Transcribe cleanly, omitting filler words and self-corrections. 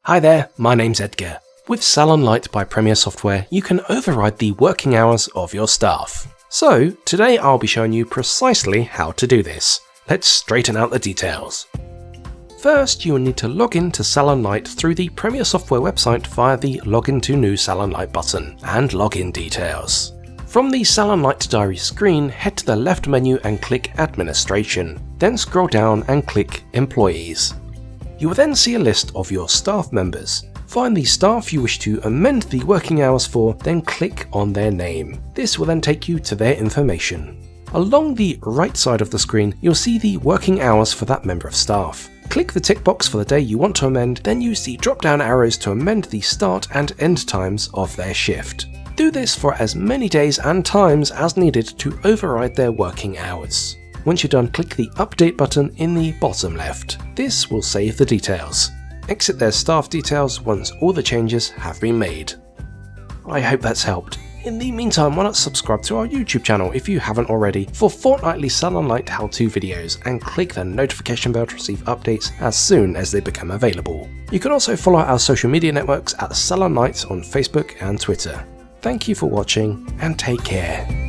Hi there, my name's Edgar. With SalonLite by Premier Software, you can override the working hours of your staff. So, today I'll be showing you precisely how to do this. Let's straighten out the details. First, you will need to log in to SalonLite through the Premier Software website via the Login to New SalonLite button and login details. From the SalonLite Diary screen, head to the left menu and click Administration, then scroll down and click Employees. You will then see a list of your staff members. Find the staff you wish to amend the working hours for, then click on their name. This will then take you to their information. Along the right side of the screen, you'll see the working hours for that member of staff. Click the tick box for the day you want to amend, then use the drop-down arrows to amend the start and end times of their shift. Do this for as many days and times as needed to override their working hours. Once you're done, click the Update button in the bottom left. This will save the details. Exit their staff details once all the changes have been made. I hope that's helped. In the meantime, why not subscribe to our YouTube channel if you haven't already for fortnightly SalonLite how-to videos, and click the notification bell to receive updates as soon as they become available. You can also follow our social media networks at SalonLite on Facebook and Twitter. Thank you for watching, and take care.